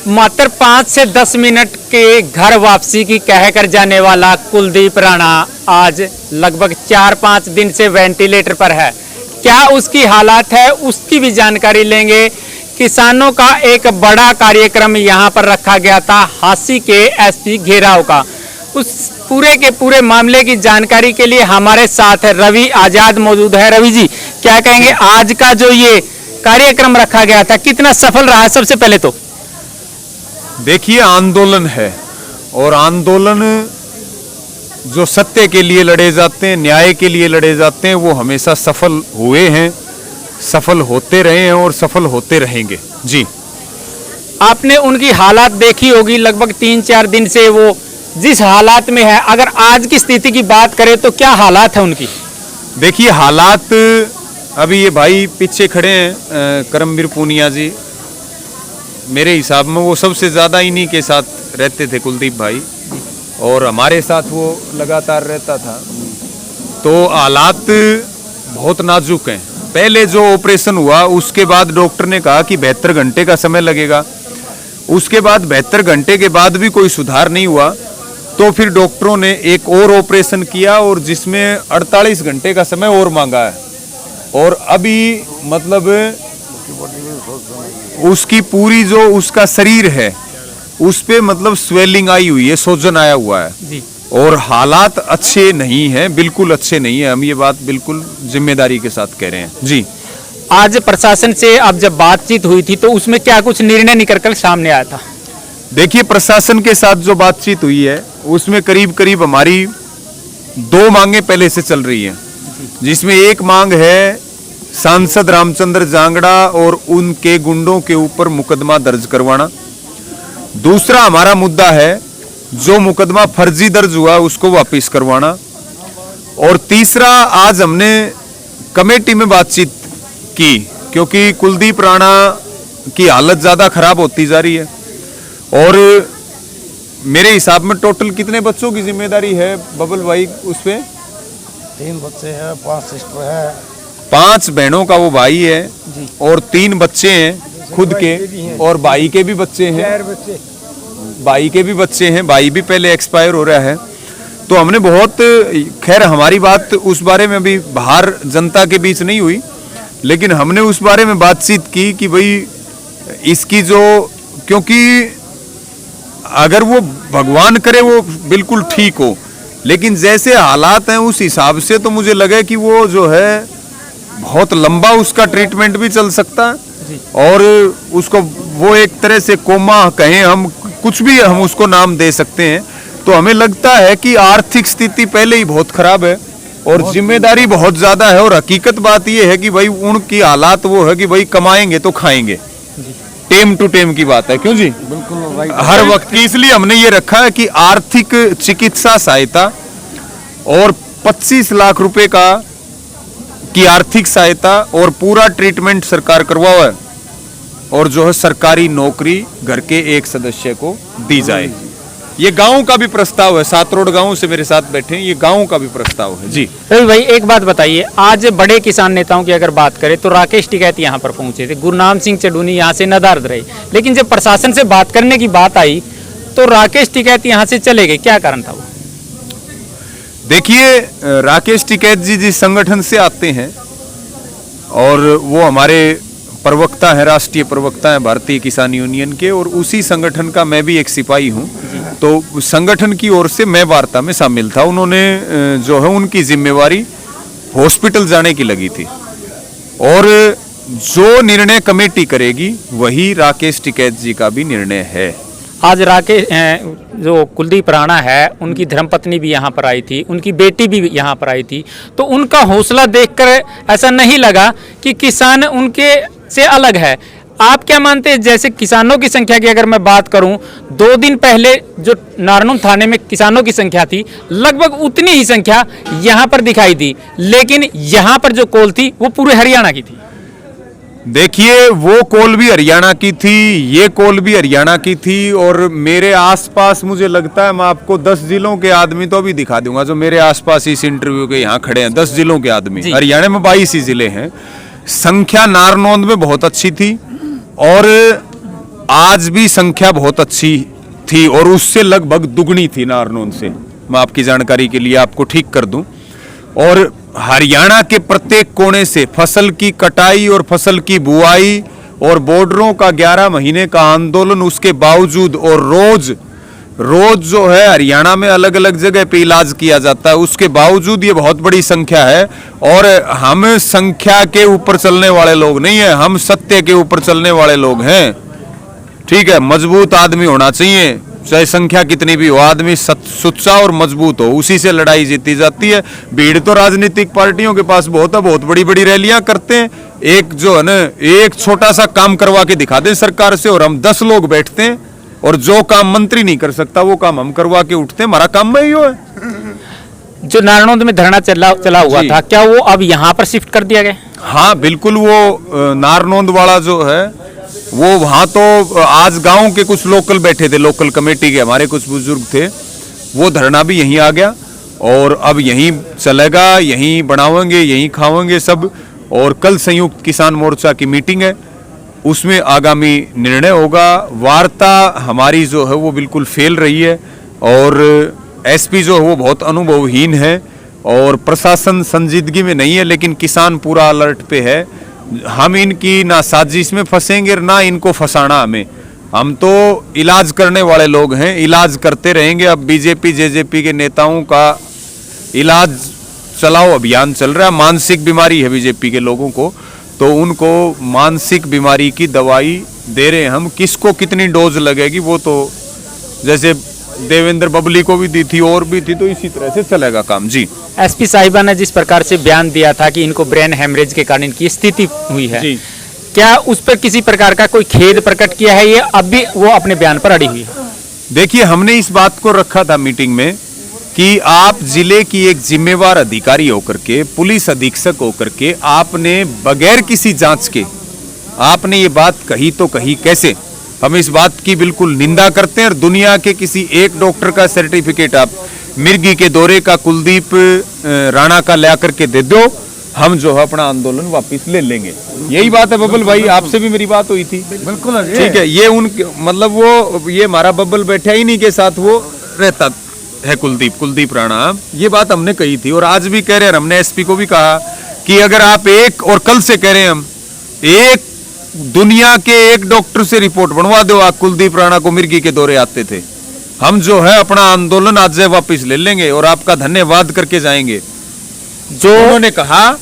मात्र 5 से 10 मिनट के घर वापसी की कहकर जाने वाला कुलदीप राणा आज लगभग 4-5 दिन से वेंटिलेटर पर है। क्या उसकी हालात है उसकी भी जानकारी लेंगे। किसानों का एक बड़ा कार्यक्रम यहां पर रखा गया था हांसी के एसपी घेराव का। उस पूरे के पूरे मामले की जानकारी के लिए हमारे साथ रवि आजाद मौजूद है। रवि जी, क्या कहेंगे आज का जो ये कार्यक्रम रखा गया था कितना सफल रहा? सबसे पहले तो देखिए, आंदोलन है और आंदोलन जो सत्य के लिए लड़े जाते हैं, न्याय के लिए लड़े जाते हैं, वो हमेशा सफल हुए हैं, सफल होते रहे हैं और सफल होते रहेंगे। जी, आपने उनकी हालात देखी होगी, लगभग 3-4 दिन से वो जिस हालात में है। अगर आज की स्थिति की बात करें तो क्या हालात है उनकी? देखिए हालात, अभी ये भाई पीछे खड़े हैं करमवीर पूनिया जी, मेरे हिसाब में वो सबसे ज़्यादा इन्हीं के साथ रहते थे, कुलदीप भाई, और हमारे साथ वो लगातार रहता था। तो हालात बहुत नाजुक हैं। पहले जो ऑपरेशन हुआ उसके बाद डॉक्टर ने कहा कि 72 घंटे का समय लगेगा। उसके बाद 72 घंटे के बाद भी कोई सुधार नहीं हुआ, तो फिर डॉक्टरों ने एक और ऑपरेशन किया और जिसमें 48 घंटे का समय और मांगा है। और अभी मतलब उसकी पूरी जो उसका शरीर है उस पे मतलब स्वेलिंग आई हुई है, सोजन आया हुआ है जी। और हालात अच्छे नहीं हैं, बिल्कुल अच्छे नहीं है। हम ये बात बिल्कुल जिम्मेदारी के साथ कह रहे हैं। जी, आज प्रशासन से अब जब बातचीत हुई थी तो उसमें क्या कुछ निर्णय निकलकर सामने आया था? देखिए, प्रशासन के साथ जो बातचीत हुई है उसमें करीब करीब हमारी 2 मांगे पहले से चल रही हैं, जिसमें एक मांग है सांसद रामचंद्र जांगड़ा और उनके गुंडों के ऊपर मुकदमा दर्ज करवाना। दूसरा हमारा मुद्दा है जो मुकदमा फर्जी दर्ज हुआ उसको वापस करवाना। और तीसरा, आज हमने कमेटी में बातचीत की क्योंकि कुलदीप राणा की हालत ज्यादा खराब होती जा रही है और मेरे हिसाब में टोटल कितने बच्चों की जिम्मेदारी है बबल भाई उस पे? 3 बच्चे हैं, 5 सिस्टर है, 5 बहनों का वो भाई है और 3 बच्चे हैं खुद के, और भाई के भी बच्चे हैं, 4 बच्चे, भाई के भी बच्चे हैं, भाई भी पहले एक्सपायर हो रहा है। तो हमने बहुत, खैर हमारी बात उस बारे में अभी बाहर जनता के बीच नहीं हुई, लेकिन हमने उस बारे में बातचीत की कि भाई इसकी जो, क्योंकि अगर वो भगवान करे वो बिल्कुल ठीक हो, लेकिन जैसे हालात हैं उस हिसाब से तो मुझे लगे कि वो जो है बहुत लंबा उसका ट्रीटमेंट भी चल सकता है और उसको वो एक तरह से कोमा कहें, हम कुछ भी हम उसको नाम दे सकते हैं। तो हमें लगता है कि आर्थिक स्थिति पहले ही बहुत खराब है और जिम्मेदारी बहुत ज्यादा है। और हकीकत बात ये है कि भाई उनकी हालात वो है कि भाई कमाएंगे तो खाएंगे, टेम टू टेम की बात है। क्यों जी? बिल्कुल हर वक्त की, इसलिए हमने ये रखा है कि आर्थिक चिकित्सा सहायता और 25 लाख रुपए की आर्थिक सहायता और पूरा ट्रीटमेंट सरकार करवाओ है और जो है सरकारी नौकरी घर के एक सदस्य को दी जाए। ये गांव का भी प्रस्ताव है, 7 रोड गांव से मेरे साथ बैठे हैं, ये गांव का भी प्रस्ताव है। जी रवि भाई, एक बात बताइए, आज बड़े किसान नेताओं की अगर बात करें तो राकेश टिकैत यहाँ पर पहुंचे थे, गुरनाम सिंह चडूनी यहाँ से नदारद रहे, लेकिन जब प्रशासन से बात करने की बात आई तो राकेश टिकैत यहाँ से चले गए, क्या कारण था वो? देखिए, राकेश टिकैत जी जिस संगठन से आते हैं और वो हमारे प्रवक्ता है, राष्ट्रीय प्रवक्ता है भारतीय किसान यूनियन के, और उसी संगठन का मैं भी एक सिपाही हूं, तो संगठन की ओर से मैं वार्ता में शामिल था। उन्होंने जो है उनकी जिम्मेवारी हॉस्पिटल जाने की लगी थी और जो निर्णय कमेटी करेगी वही राकेश टिकैत जी का भी निर्णय है। आज राकेश जो कुलदीप राणा है उनकी धर्मपत्नी भी यहाँ पर आई थी, उनकी बेटी भी यहाँ पर आई थी, तो उनका हौसला देखकर ऐसा नहीं लगा कि किसान उनके से अलग है। आप क्या मानते हैं, जैसे किसानों की संख्या की अगर मैं बात करूं, 2 दिन पहले जो नारनौल थाने में किसानों की संख्या थी लगभग उतनी ही संख्या यहाँ पर दिखाई दी, लेकिन यहाँ पर जो कॉल थी वो पूरे हरियाणा की थी। देखिए, वो कॉल भी हरियाणा की थी, ये कॉल भी हरियाणा की थी और मेरे आसपास मुझे लगता है मैं आपको 10 जिलों के आदमी तो अभी दिखा दूंगा जो मेरे आसपास इस इंटरव्यू के यहाँ खड़े हैं। 10 जिलों के आदमी, हरियाणा में 22 ही जिले हैं। संख्या नारनौंद में बहुत अच्छी थी और आज भी संख्या बहुत अच्छी थी और उससे लगभग दुगनी थी नारनौंद से। मैं आपकी जानकारी के लिए आपको ठीक कर दूं। और हरियाणा के प्रत्येक कोने से फसल की कटाई और फसल की बुआई और बॉर्डरों का 11 महीने का आंदोलन, उसके बावजूद और रोज जो है हरियाणा में अलग अलग जगह पे इलाज किया जाता है, उसके बावजूद ये बहुत बड़ी संख्या है। और हम संख्या के ऊपर चलने वाले लोग नहीं है, हम सत्य के ऊपर चलने वाले लोग हैं। ठीक है, मजबूत आदमी होना चाहिए, चाहे संख्या कितनी भी हो, आदमी सुच्चा और मजबूत हो, उसी से लड़ाई जीती जाती है। भीड़ तो राजनीतिक पार्टियों के पास बहुत है, बहुत बड़ी बड़ी रैलियां करते हैं। एक जो है ना, एक छोटा सा काम करवा के दिखा दें सरकार से और हम 10 लोग बैठते हैं और जो काम मंत्री नहीं कर सकता वो काम हम करवा के उठते हैं। हमारा काम में ही है। जो नारनौंद में धरना चला हुआ था, क्या वो अब यहाँ पर शिफ्ट कर दिया गया? हाँ बिल्कुल, वो नारनौंद वाला जो है वो वहाँ तो आज गांव के कुछ लोकल बैठे थे, लोकल कमेटी के हमारे कुछ बुजुर्ग थे, वो धरना भी यहीं आ गया और अब यहीं चलेगा, यहीं बनावेंगे, यहीं खावेंगे सब। और कल संयुक्त किसान मोर्चा की मीटिंग है, उसमें आगामी निर्णय होगा। वार्ता हमारी जो है वो बिल्कुल फेल रही है और एसपी जो है वो बहुत अनुभवहीन है और प्रशासन संजीदगी में नहीं है, लेकिन किसान पूरा अलर्ट पे है। हम इनकी ना साजिश में फंसेंगे ना इनको फंसाना हमें। हम तो इलाज करने वाले लोग हैं, इलाज करते रहेंगे। अब बीजेपी जेजेपी के नेताओं का इलाज चलाओ अभियान चल रहा है। मानसिक बीमारी है बीजेपी के लोगों को, तो उनको मानसिक बीमारी की दवाई दे रहे हैं हम। किसको कितनी डोज लगेगी वो तो जैसे देवेंद्र बबली को भी दी थी और भी थी, तो इसी तरह से चलेगा काम। जी, एसपी साहिबा ने जिस प्रकार से बयान दिया था कि इनको ब्रेन हेमरेज के कारण इनकी स्थिति हुई है, जी। क्या उस पर किसी प्रकार का कोई खेद प्रकट किया है? ये अब भी वो अपने बयान पर अड़ी हुई है? देखिए, हमने इस बात को रखा था मीटिंग में कि आप जिले की एक जिम्मेवार अधिकारी होकर के, पुलिस अधीक्षक होकर के, आपने बगैर किसी जांच के आपने ये बात कही तो कही कैसे? हम इस बात की बिल्कुल निंदा करते हैं। और दुनिया के किसी एक डॉक्टर का सर्टिफिकेट आप मिर्गी के दौरे का कुलदीप राणा का ला करके दे दो, हम जो है अपना आंदोलन वापस ले लेंगे। यही बात है बब्बल भाई, आपसे भी मेरी बात हुई थी। बिल्कुल ठीक है, ये उन मतलब वो ये हमारा बब्बल बैठा ही नहीं के साथ वो रहता है कुलदीप राणा। ये बात हमने कही थी और आज भी कह रहे हैं। हमने एसपी को भी कहा कि अगर आप एक, और कल से कह रहे हैं हम, एक दुनिया के एक डॉक्टर से रिपोर्ट बनवा दो, आप कुलदीप राणा को मिर्गी के दौरे आते थे, हम जो है अपना आंदोलन आज से वापस ले लेंगे और आपका धन्यवाद करके जाएंगे। जो उन्होंने कहा,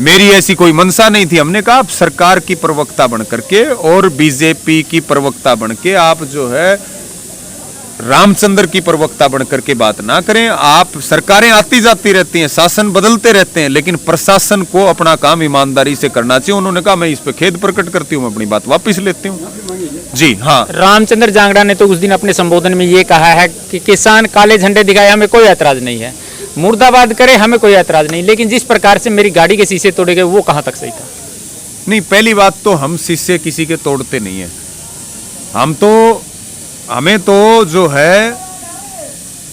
मेरी ऐसी कोई मंशा नहीं थी। हमने कहा आप सरकार की प्रवक्ता बन करके और बीजेपी की प्रवक्ता बन के आप जो है रामचंद्र की प्रवक्ता बन करके बात ना करें। आप, सरकारें आती जाती रहती हैं, शासन बदलते रहते हैं, लेकिन प्रशासन को अपना काम ईमानदारी से करना चाहिए। उन्होंने कहा मैं इस पे खेद प्रकट करती हूँ, मैं अपनी बात वापस लेती हूँ। जी हाँ, रामचंद्र जांगड़ा ने तो उस दिन अपने संबोधन में ये कहा है कि किसान काले झंडे दिखाए हमें कोई ऐतराज नहीं है, मुर्दाबाद करे हमें कोई ऐतराज नहीं, लेकिन जिस प्रकार से मेरी गाड़ी के शीशे तोड़े गए वो कहाँ तक सही था? नहीं, पहली बात तो हम शीशे किसी के तोड़ते नहीं है। हमें तो जो है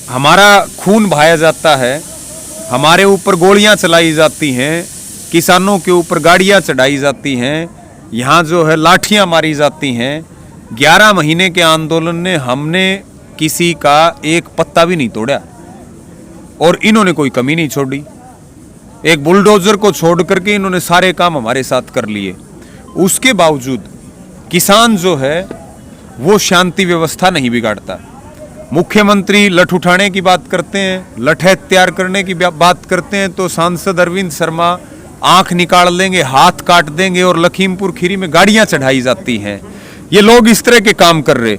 हमारा खून बहाया जाता है, हमारे ऊपर गोलियां चलाई जाती हैं, किसानों के ऊपर गाड़ियां चढ़ाई जाती हैं, यहाँ जो है लाठियां मारी जाती हैं। 11 महीने के आंदोलन ने हमने किसी का एक पत्ता भी नहीं तोड़ा और इन्होंने कोई कमी नहीं छोड़ी। एक बुलडोजर को छोड़ करके इन्होंने सारे काम हमारे साथ कर लिए। उसके बावजूद किसान जो है वो शांति व्यवस्था नहीं बिगाड़ता। मुख्यमंत्री लठ उठाने की बात करते हैं, लठे तैयार करने की बात करते हैं, तो सांसद अरविंद शर्मा आंख निकाल देंगे, हाथ काट देंगे और लखीमपुर खीरी में गाड़ियां चढ़ाई जाती हैं। ये लोग इस तरह के काम कर रहे।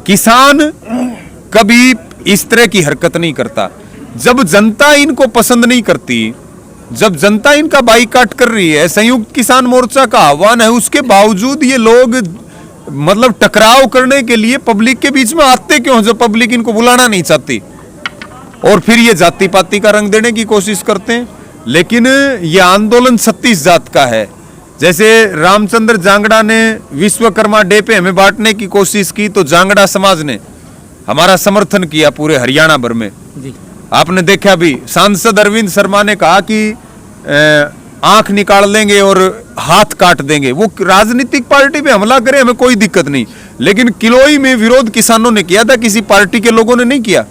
किसान कभी इस तरह की हरकत नहीं करता। जब जनता इनको पसंद नहीं करती, जब जनता इनका बाईकाट कर रही है, संयुक्त किसान मोर्चा का आह्वान है, उसके बावजूद ये लोग मतलब टकराव करने के लिए पब्लिक के बीच में आते क्यों, जब पब्लिक इनको बुलाना नहीं चाहती? और फिर ये जाति पाति का रंग देने की कोशिश करते हैं। लेकिन ये आंदोलन 36 जात का है। जैसे रामचंद्र जांगड़ा ने विश्वकर्मा डे पे हमें बांटने की कोशिश की, तो जांगड़ा समाज ने हमारा समर्थन किया पूरे हरियाणा भर में। जी। आपने देखा भी, सांसद अरविंद शर्मा ने कहा कि आंख निकाल देंगे और हाथ काट देंगे। वो राजनीतिक पार्टी पे हमला करे, हमें कोई दिक्कत नहीं, लेकिन किलोई में विरोध किसानों ने किया था, किसी पार्टी के लोगों ने नहीं किया।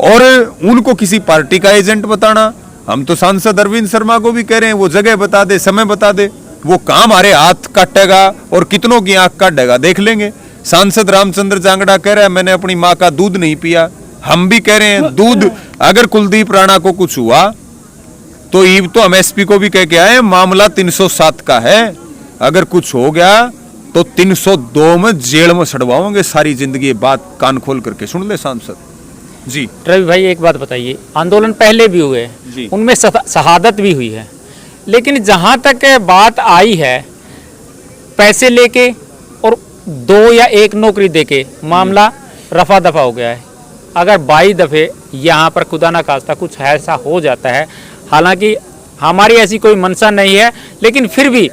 और उनको किसी पार्टी का एजेंट बताना, हम तो सांसद अरविंद शर्मा को भी कह रहे हैं वो जगह बता दे, समय बता दे, वो काम हमारे हाथ काटेगा और कितनों की आंख काटेगा देख लेंगे। सांसद रामचंद्र जांगड़ा कह रहा है मैंने अपनी माँ का दूध नहीं पिया, हम भी कह रहे हैं दूध, अगर कुलदीप राणा को कुछ हुआ तो ईब तो हम एसपी को भी कह के आए मामला 307 का है, अगर कुछ हो गया तो 302 में जेल में सड़वाओगे सारी जिंदगी। बात कान खोल करके सुन ले सांसद जी। रवि भाई एक बात बताइए, आंदोलन पहले भी हुए, उनमें शहादत भी हुई है, लेकिन जहां तक बात आई है पैसे लेके और 2 या 1 नौकरी देके मामला रफा दफा हो गया है। अगर 22 दफे यहाँ पर खुदा ना खास्ता कुछ ऐसा हो जाता है, हालांकि हमारी ऐसी कोई मंशा नहीं है, लेकिन फिर भी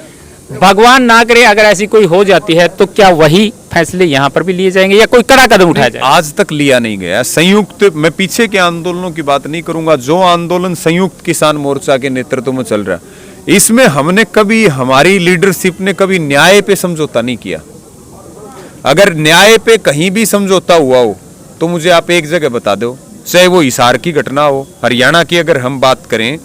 भगवान ना करे अगर ऐसी कोई हो जाती है तो क्या वही फैसले यहाँ पर भी लिए जाएंगे या कोई कड़ा कदम उठाया जाए? आज तक लिया नहीं गया। संयुक्त, मैं पीछे के आंदोलनों की बात नहीं करूंगा, जो आंदोलन संयुक्त किसान मोर्चा के नेतृत्व में चल रहा है, इसमें हमने कभी, हमारी लीडरशिप ने कभी न्याय पे समझौता नहीं किया। अगर न्याय पे कहीं भी समझौता हुआ हो तो मुझे आप एक जगह बता दो, चाहे वो हिसार की घटना हो, हरियाणा की अगर हम बात करें,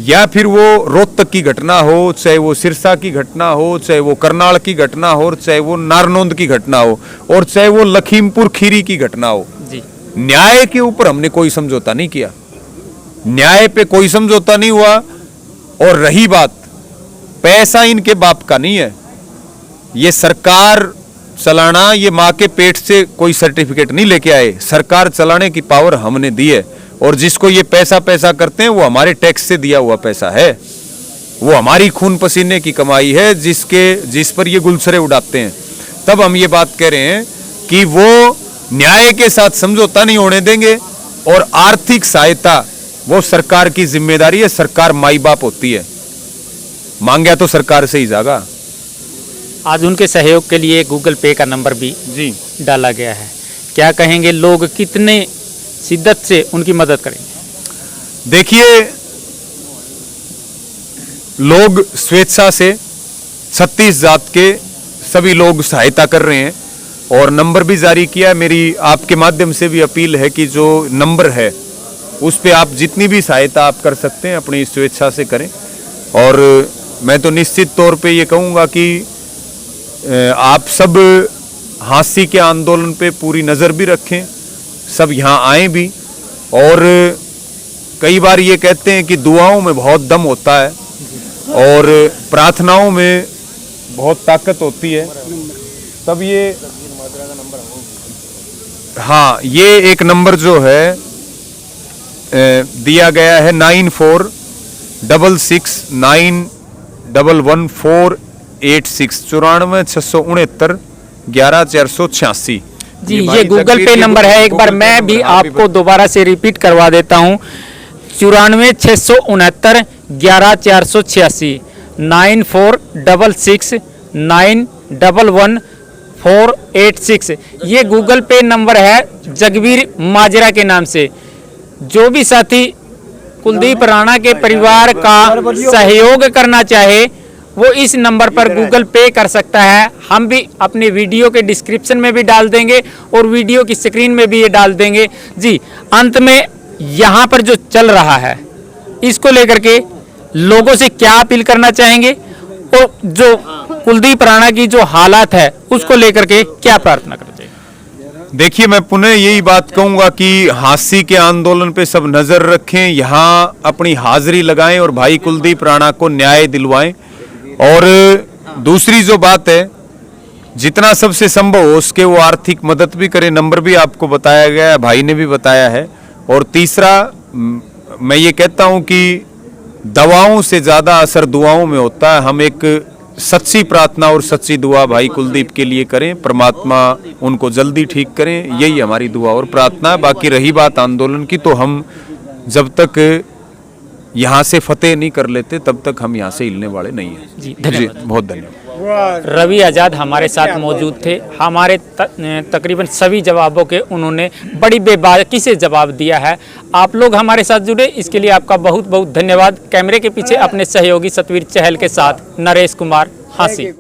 या फिर वो रोहतक की घटना हो, चाहे वो सिरसा की घटना हो, चाहे वो करनाल की घटना हो, चाहे वो नारनौंद की घटना हो, और चाहे वो लखीमपुर खीरी की घटना हो जी, न्याय के ऊपर हमने कोई समझौता नहीं किया, न्याय पे कोई समझौता नहीं हुआ। और रही बात, पैसा इनके बाप का नहीं है, ये सरकार चलाना, ये माँ के पेट से कोई सर्टिफिकेट नहीं लेके आए, सरकार चलाने की पावर हमने दी है। और जिसको ये पैसा पैसा करते हैं वो हमारे टैक्स से दिया हुआ पैसा है, वो हमारी खून पसीने की कमाई है, जिस पर ये गुलछरे उड़ाते हैं। तब हम ये बात कह रहे हैं कि वो न्याय के साथ समझौता नहीं होने देंगे। और आर्थिक सहायता वो सरकार की जिम्मेदारी है, सरकार माई बाप होती है, मांगा तो सरकार से ही जाएगा। आज उनके सहयोग के लिए गूगल पे का नंबर भी जी डाला गया है, क्या कहेंगे, लोग कितने शिद्दत से उनकी मदद करेंगे? देखिए, लोग स्वेच्छा से 36 जात के सभी लोग सहायता कर रहे हैं और नंबर भी जारी किया है। मेरी आपके माध्यम से भी अपील है कि जो नंबर है उस पे आप जितनी भी सहायता आप कर सकते हैं अपनी स्वेच्छा से करें। और मैं तो निश्चित तौर पे ये कहूँगा कि आप सब हांसी के आंदोलन पे पूरी नज़र भी रखें, सब यहाँ आए भी। और कई बार ये कहते हैं कि दुआओं में बहुत दम होता है और प्रार्थनाओं में बहुत ताकत होती है, तब ये, हाँ, ये एक नंबर जो है दिया गया है 9466911486 94,669,11,486। जी, ये गूगल पे नंबर है। एक बार मैं भी आपको दोबारा से रिपीट करवा देता हूँ, 94,669,11,486 94,669,11,486। ये गूगल पे नंबर है जगवीर माजरा के नाम से। जो भी साथी कुलदीप राणा के परिवार का सहयोग करना चाहे वो इस नंबर पर गूगल पे कर सकता है। हम भी अपने वीडियो के डिस्क्रिप्शन में भी डाल देंगे और वीडियो की स्क्रीन में भी ये डाल देंगे। जी, अंत में यहाँ पर जो चल रहा है इसको लेकर के लोगों से क्या अपील करना चाहेंगे और जो कुलदीप राणा की जो हालात है उसको लेकर के क्या प्रार्थना करते हैं? देखिए, मैं पुनः यही बात कहूंगा कि हांसी के आंदोलन पे सब नजर रखें, यहाँ अपनी हाजिरी लगाएं और भाई कुलदीप राणा को न्याय दिलवाएं। और दूसरी जो बात है, जितना सबसे संभव हो उसके वो आर्थिक मदद भी करें, नंबर भी आपको बताया गया है, भाई ने भी बताया है। और तीसरा, मैं ये कहता हूं कि दवाओं से ज्यादा असर दुआओं में होता है। हम एक सच्ची प्रार्थना और सच्ची दुआ भाई कुलदीप के लिए करें, परमात्मा उनको जल्दी ठीक करें, यही हमारी दुआ और प्रार्थना है। बाकी रही बात आंदोलन की, तो हम जब तक यहाँ से फतेह नहीं कर लेते तब तक हम यहाँ से हिलने वाले नहीं हैं। जी, धन्यवाद। बहुत धन्यवाद। रवि आज़ाद हमारे साथ मौजूद थे। हमारे तकरीबन सभी जवाबों के उन्होंने बड़ी बेबाकी से जवाब दिया है। आप लोग हमारे साथ जुड़े, इसके लिए आपका बहुत बहुत धन्यवाद। कैमरे के पीछे अपने सहयोगी सतवीर चहल के साथ नरेश कुमार, हांसी।